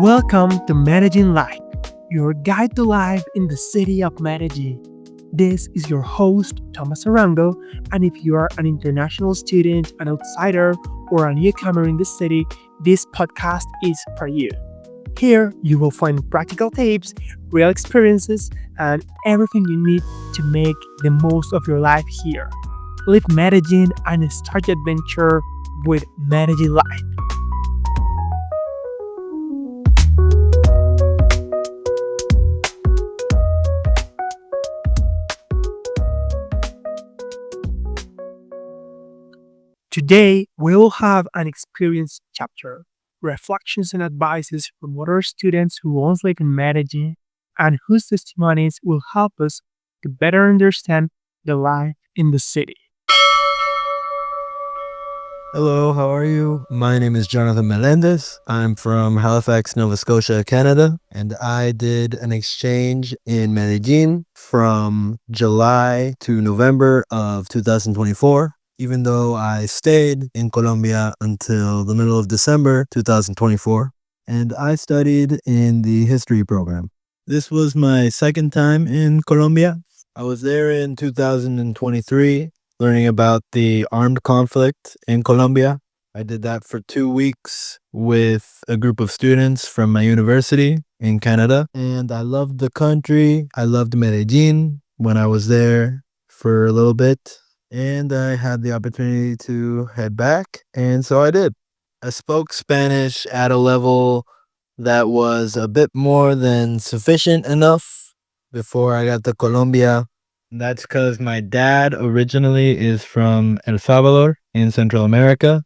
Welcome to Medellín Life, your guide to life in the city of Medellín. This is your host, Thomas Arango, and if you are an international student, an outsider, or a newcomer in the city, this podcast is for you. Here, you will find practical tips, real experiences, and everything you need to make the most of your life here. Leave Medellín and start your adventure with Medellín Life. Today, we will have an experience chapter, reflections and advices from other students who once lived in Medellin and whose testimonies will help us to better understand the life in the city. Hello, how are you? My name is Jonathan Meléndez. I'm from Halifax, Nova Scotia, Canada, and I did an exchange in Medellin from July to November of 2024, even though I stayed in Colombia until the middle of December 2024, and I studied in the history program. This was my second time in Colombia. I was there in 2023 learning about the armed conflict in Colombia. I did that for 2 weeks with a group of students from my university in Canada. And I loved the country. I loved Medellin when I was there for a little bit. And I had the opportunity to head back. And so I did. I spoke Spanish at a level that was a bit more than sufficient enough before I got to Colombia. That's because my dad originally is from El Salvador in Central America.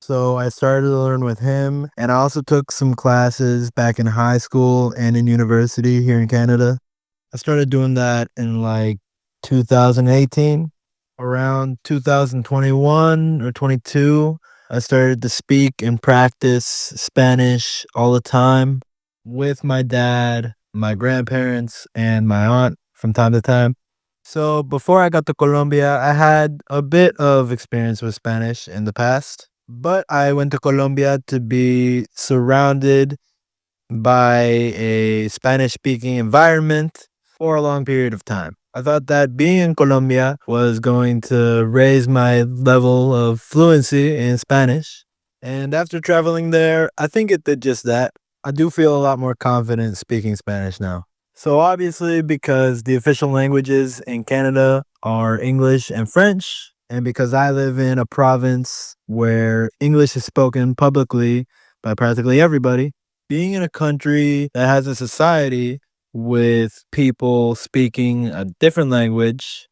So I started to learn with him. And I also took some classes back in high school and in university here in Canada. I started doing that in 2018. Around 2021 or 22, I started to speak and practice Spanish all the time with my dad, my grandparents, and my aunt from time to time. So before I got to Colombia, I had a bit of experience with Spanish in the past, but I went to Colombia to be surrounded by a Spanish-speaking environment for a long period of time. I thought that being in Colombia was going to raise my level of fluency in Spanish. And after traveling there, I think it did just that. I do feel a lot more confident speaking Spanish now. So obviously, because the official languages in Canada are English and French, and because I live in a province where English is spoken publicly by practically everybody, being in a country that has a society with people speaking a different language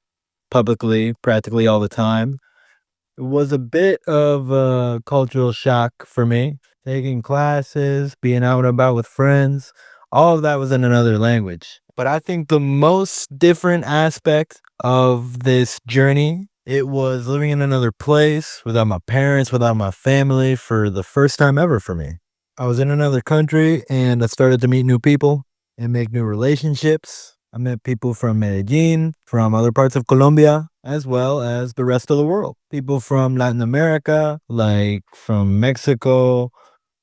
publicly practically all the time, it was a bit of a cultural shock for me. Taking classes, being out and about with friends, all of that was in another language. But I think the most different aspect of this journey, it was living in another place without my parents, without my family for the first time ever for me. I was in another country and I started to meet new people and make new relationships. I met people from Medellin, from other parts of Colombia, as well as the rest of the world. People from Latin America, like from Mexico,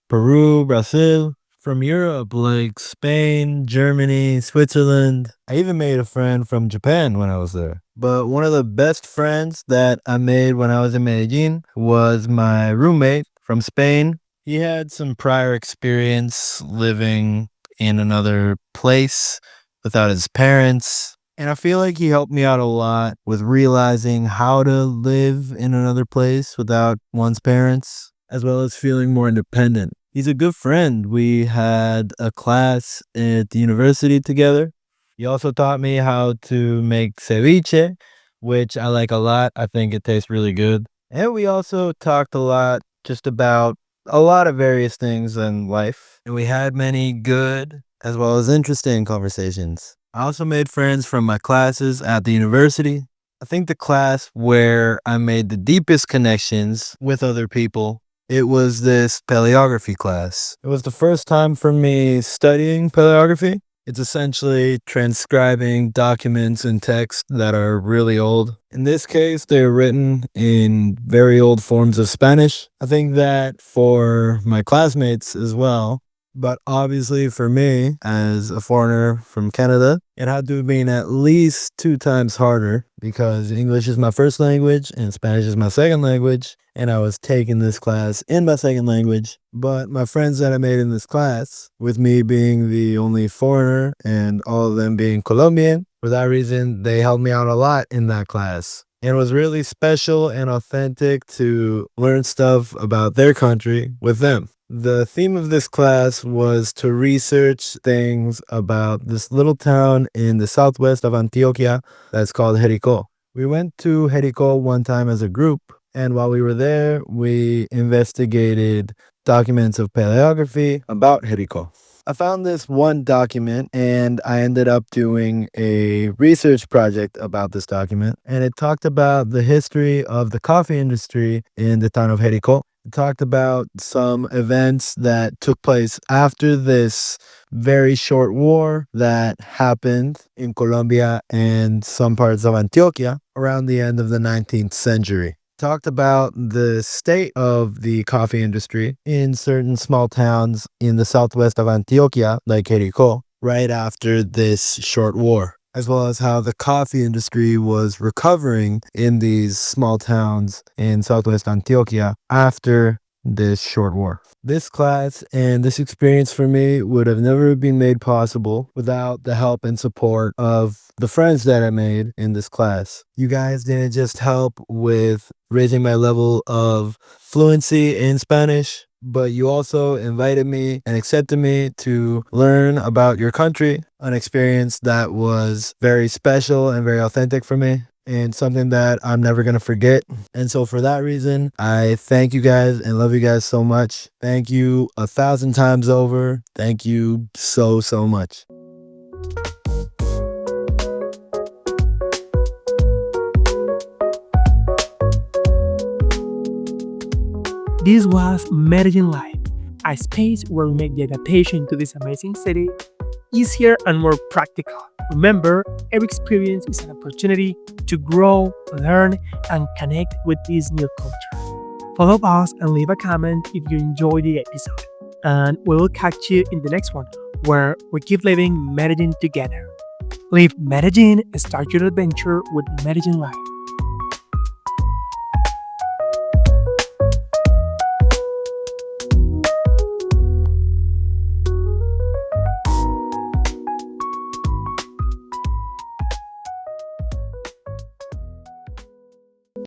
Peru, Brazil, from Europe, like Spain, Germany, Switzerland. I even made a friend from Japan when I was there. But one of the best friends that I made when I was in Medellin was my roommate from Spain. He had some prior experience living in another place without his parents. And I feel like he helped me out a lot with realizing how to live in another place without one's parents, as well as feeling more independent. He's a good friend. We had a class at the university together. He also taught me how to make ceviche, which I like a lot. I think it tastes really good. And we also talked a lot just about a lot of various things in life. And we had many good as well as interesting conversations. I also made friends from my classes at the university. I think the class where I made the deepest connections with other people, it was this paleography class. It was the first time for me studying paleography. It's essentially transcribing documents and texts that are really old. In this case, they're written in very old forms of Spanish. I think that for my classmates as well, But obviously, for me, as a foreigner from Canada, it had to have been at least 2 times harder because English is my first language and Spanish is my second language. And I was taking this class in my second language. But my friends that I made in this class, with me being the only foreigner and all of them being Colombian, for that reason, they helped me out a lot in that class. And it was really special and authentic to learn stuff about their country with them. The theme of this class was to research things about this little town in the southwest of Antioquia that's called Jericó. We went to Jericó one time as a group, and while we were there, we investigated documents of paleography about Jericó. I found this one document and I ended up doing a research project about this document. And it talked about the history of the coffee industry in the town of Jericó. It talked about some events that took place after this very short war that happened in Colombia and some parts of Antioquia around the end of the 19th century. Talked about the state of the coffee industry in certain small towns in the southwest of Antioquia, like Jericó, right after this short war, as well as how the coffee industry was recovering in these small towns in southwest Antioquia after this short war. This class and this experience for me would have never been made possible without the help and support of the friends that I made in this class. You guys didn't just help with raising my level of fluency in Spanish, but you also invited me and accepted me to learn about your country, an experience that was very special and very authentic for me, and something that I'm never going to forget. And so for that reason, I thank you guys and love you guys so much. Thank you 1,000 times over. Thank you so, so much. This was Medellín Live, a space where we make the adaptation to this amazing city easier and more practical. Remember, every experience is an opportunity to grow, learn, and connect with this new culture. Follow us and leave a comment if you enjoyed the episode. And we will catch you in the next one, where we keep living Medellín together. Leave Medellín and start your adventure with Medellín Live.